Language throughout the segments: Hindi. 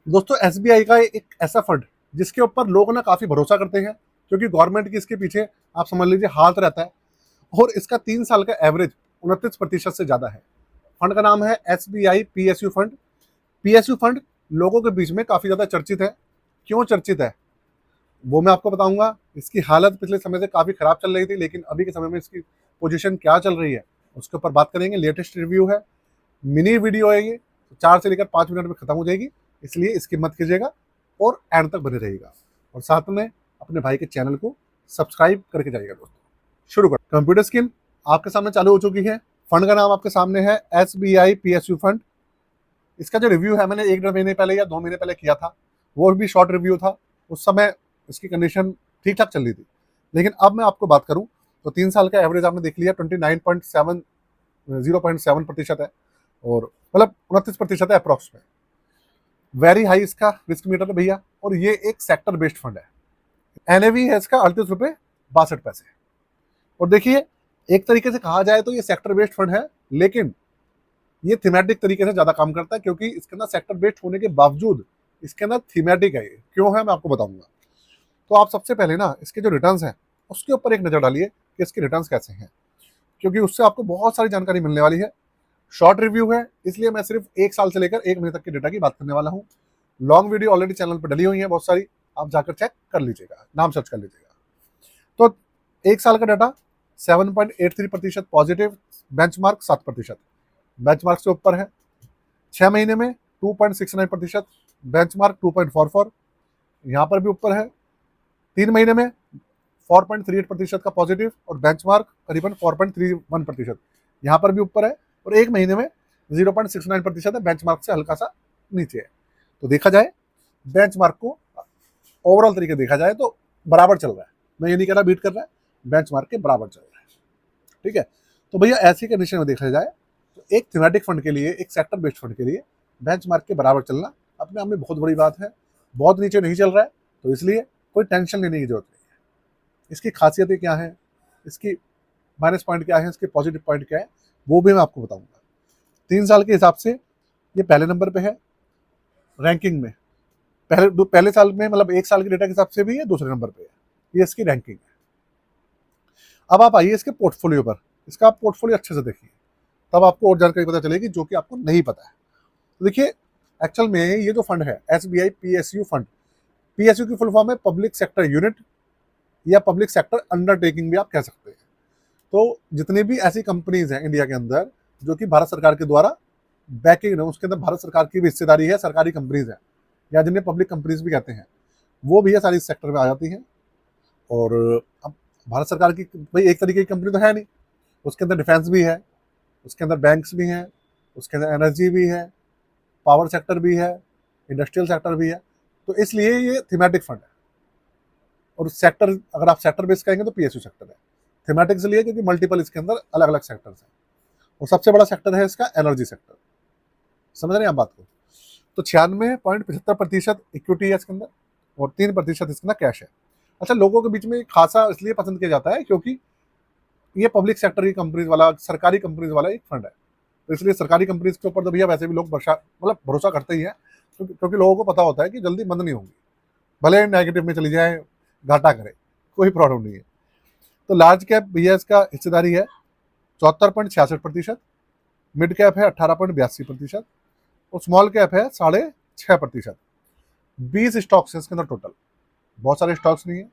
दोस्तों एसबीआई का एक ऐसा फंड जिसके ऊपर लोग ना काफी भरोसा करते हैं, क्योंकि गवर्नमेंट की इसके पीछे आप समझ लीजिए हाथ रहता है। और इसका 3 साल का एवरेज 29% से ज्यादा है। फंड का नाम है SBI PSU fund. PSU fund लोगों के बीच में काफी ज्यादा चर्चित है। क्यों चर्चित है वो मैं आपको बताऊंगा। इसकी हालत पिछले समय से काफी खराब चल रही थी, लेकिन अभी के समय में इसकी पोजीशन क्या चल रही है उसके ऊपर बात करेंगे। लेटेस्ट रिव्यू है, मिनी वीडियो है ये, 4 से लेकर 5 मिनट में खत्म हो जाएगी, इसलिए इसकी मत कीजिएगा और एंड तक बने रहिएगा। और साथ में अपने भाई के चैनल को सब्सक्राइब करके जाइएगा। दोस्तों शुरू कर। कंप्यूटर स्क्रीन आपके सामने चालू हो चुकी है। फंड का नाम आपके सामने है S B I P S U fund. इसका जो रिव्यू है मैंने 1 डेढ़ महीने पहले या 2 महीने पहले किया था, वो भी शॉर्ट रिव्यू था। उस समय इसकी कंडीशन ठीक ठाक चल रही थी, लेकिन अब मैं आपको बात करूं तो 3 साल का एवरेज आपने देख लिया 29.7 है, और मतलब 29% है अप्रॉक्स में। वेरी हाई इसका रिस्क मीटर है भैया, और ये एक सेक्टर बेस्ड फंड है। एनएवी है इसका 38 रुपये 62 पैसे। और देखिए, एक तरीके से कहा जाए तो ये सेक्टर बेस्ड फंड है, लेकिन ये थीमेटिक तरीके से ज्यादा काम करता है, क्योंकि इसके अंदर सेक्टर बेस्ड होने के बावजूद इसके अंदर थीमेटिक है। ये क्यों है मैं आपको बताऊंगा। तो आप सबसे पहले ना इसके जो रिटर्न्स हैं उसके ऊपर एक नजर डालिए कि इसके रिटर्न्स कैसे हैं, क्योंकि उससे आपको बहुत सारी जानकारी मिलने वाली है। शॉर्ट रिव्यू है, इसलिए मैं सिर्फ 1 साल से लेकर 1 महीने तक के डेटा की बात करने वाला हूँ। लॉन्ग वीडियो ऑलरेडी चैनल पर डली हुई है बहुत सारी, आप जाकर चेक कर लीजिएगा, नाम सर्च कर लीजिएगा। तो 1 साल का डाटा 7.83% पॉजिटिव, बेंचमार्क 7%, बेंचमार्क से ऊपर है। 6 महीने में 2.69%, बेंचमार्क 2.44, यहाँ पर भी ऊपर है। 3 महीने में 4.38% का पॉजिटिव और बेंचमार्क करीबन 4.31%, यहाँ पर भी ऊपर है। और 1 महीने में 0.69% है, बेंचमार्क से हल्का सा नीचे है। तो देखा जाए बेंचमार्क को ओवरऑल तरीके देखा जाए तो बराबर चल रहा है। मैं ये नहीं कह रहा बीट कर रहा है, बेंचमार्क के बराबर चल रहा है। ठीक है, तो भैया ऐसी कंडीशन में देखा जाए तो एक थीमेटिक फंड के लिए, एक सेक्टर बेस्ड फंड के लिए बेंचमार्क के बराबर चलना अपने आप में बहुत बड़ी बात है। बहुत नीचे नहीं चल रहा है, तो इसलिए कोई टेंशन लेने की जरूरत नहीं है। इसकी खासियतें क्या है, इसकी माइनस पॉइंट क्या है, इसके पॉजिटिव पॉइंट क्या है, वो भी मैं आपको बताऊंगा। 3 साल के हिसाब से ये पहले नंबर पे है रैंकिंग में। पहले साल में मतलब 1 साल के डेटा के हिसाब से भी ये दूसरे नंबर पे है। ये इसकी रैंकिंग है। अब आप आइए इसके पोर्टफोलियो पर। इसका आप पोर्टफोलियो अच्छे से देखिए, तब आपको और जानकारी पता चलेगी जो कि आपको नहीं पता है। तो देखिए, एक्चुअल में ये जो फंड है S B I P S U fund, PSU की फुल फॉर्म है पब्लिक सेक्टर यूनिट या पब्लिक सेक्टर अंडरटेकिंग भी आप कह सकते हैं। तो जितनी भी ऐसी कंपनीज हैं इंडिया के अंदर जो कि भारत सरकार के द्वारा बैकिंग है, उसके अंदर भारत सरकार की भी हिस्सेदारी है, सरकारी कंपनीज है, या जिन्हें पब्लिक कंपनीज भी कहते हैं, वो भी ये सारी इस सेक्टर में आ जाती हैं। और अब भारत सरकार की भाई एक तरीके की कंपनी तो है नहीं, उसके अंदर डिफेंस भी है, उसके अंदर बैंक्स भी हैं, उसके अंदर एनर्जी भी है, पावर सेक्टर भी है, इंडस्ट्रियल सेक्टर भी है। तो इसलिए ये थीमेटिक फंड है। और सेक्टर अगर आप सेक्टर बेस कहेंगे तो पीएसयू सेक्टर है। थीमेटिक इसलिए क्योंकि मल्टीपल इसके अंदर अलग अलग सेक्टर्स हैं, और सबसे बड़ा सेक्टर है इसका एनर्जी सेक्टर। समझ रहे हैं आप बात को। तो 96.75% इक्विटी है इसके अंदर, और 3% इसके अंदर कैश है। अच्छा, लोगों के बीच में खासा इसलिए पसंद किया जाता है क्योंकि ये पब्लिक सेक्टर की कंपनीज वाला, सरकारी कंपनीज वाला एक फंड है। तो इसलिए सरकारी कंपनीज के ऊपर तो भैया वैसे भी लोग भरोसा करते ही हैं, क्योंकि लोगों को पता होता है कि जल्दी बंद नहीं होंगी, भले नेगेटिव में चली जाए, घाटा करे, कोई प्रॉब्लम नहीं है। तो लार्ज कैप भैया इसका हिस्सेदारी है 74.66%, मिड कैप है 18.82%, और स्मॉल कैप है 6.5%। 20 स्टॉक्स है इसके अंदर टोटल, बहुत सारे स्टॉक्स नहीं है।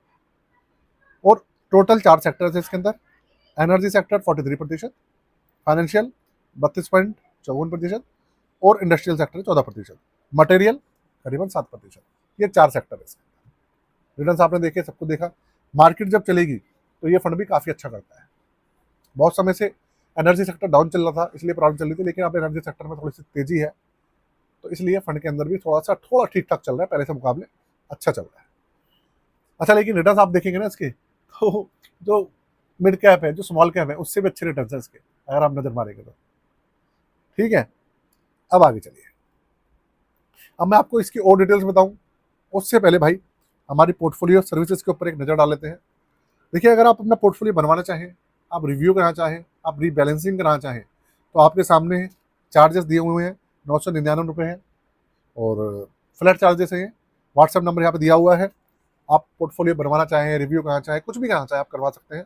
और टोटल 4 सेक्टर है इसके अंदर। एनर्जी सेक्टर 43%, फाइनेंशियल 32.54%, और इंडस्ट्रियल सेक्टर 14%, मटेरियल करीबन 7%। ये 4 सेक्टर है इसके अंदर। रिटर्न आपने देखे, सबको देखा। मार्केट जब चलेगी तो ये फंड भी काफी अच्छा करता है। बहुत समय से एनर्जी सेक्टर डाउन चल रहा था, इसलिए प्रॉब्लम चल रही थी, लेकिन अब एनर्जी सेक्टर में थोड़ी सी तेजी है, तो इसलिए फंड के अंदर भी थोड़ा ठीक ठाक चल रहा है, पहले से मुकाबले अच्छा चल रहा है। अच्छा, लेकिन रिटर्न आप देखेंगे ना इसके, तो जो मिड कैप है, जो स्मॉल कैप है, उससे भी अच्छे रिटर्न है इसके, अगर आप नजर मारेंगे तो। ठीक है, अब आगे चलिए। अब मैं आपको इसकी और डिटेल्स बताऊं उससे पहले भाई हमारी पोर्टफोलियो सर्विसेज के ऊपर एक नजर डाल लेते हैं। देखिए, अगर आप अपना पोर्टफोलियो बनवाना चाहें, आप रिव्यू कराना चाहें, आप रीबैलेंसिंग कराना चाहें, तो आपके सामने चार्जेस दिए हुए हैं। 999 रुपये है, और फ्लैट चार्जेस हैं। व्हाट्सएप नंबर यहाँ पे दिया हुआ है, आप पोर्टफोलियो बनवाना चाहें, रिव्यू करना चाहें, कुछ भी करना चाहें आप करवा सकते हैं,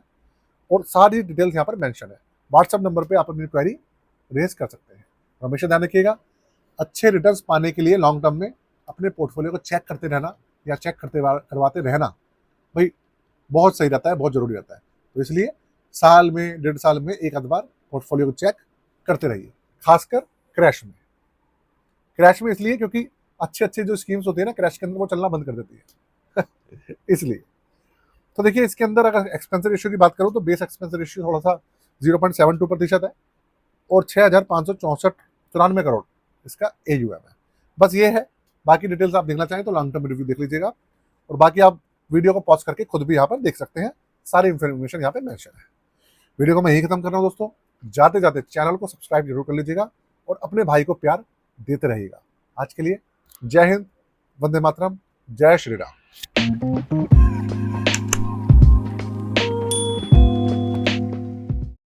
और सारी डिटेल्स यहाँ पर मेंशन है। व्हाट्सएप नंबर पे आप अपनी क्वेरी रेज कर सकते हैं। हमेशा ध्यान रखिएगा, अच्छे रिटर्न्स पाने के लिए लॉन्ग टर्म में अपने पोर्टफोलियो को चेक करते रहना या चेक करवाते रहना भाई बहुत सही रहता है, बहुत जरूरी रहता है। तो इसलिए साल में 1.5 साल में एक आध बार पोर्टफोलियो को चेक करते रहिए, खासकर क्रैश में। क्रैश में इसलिए क्योंकि अच्छे अच्छे जो स्कीम्स होती है ना क्रैश के अंदर, वो चलना बंद कर देती है इसलिए। तो देखिए इसके अंदर अगर एक्सपेंस रेशियो की बात करूं तो बेस एक्सपेंस रेशियो थोड़ा सा 0.72% है, और 6,564 करोड़ इसका AUM है। बस ये है, बाकी डिटेल्स आप देखना चाहें तो लॉन्ग टर्म रिव्यू देख लीजिएगा, और बाकी आप वीडियो को पॉज करके खुद भी यहाँ पर देख सकते हैं, सारी इंफॉर्मेशन यहाँ पे मेंशन है। वीडियो को मैं यही खत्म कर रहा हूँ दोस्तों। जाते जाते चैनल को सब्सक्राइब जरूर कर लीजिएगा और अपने भाई को प्यार देते रहिएगा। आज के लिए जय हिंद, वंदे मातरम, जय श्री राम।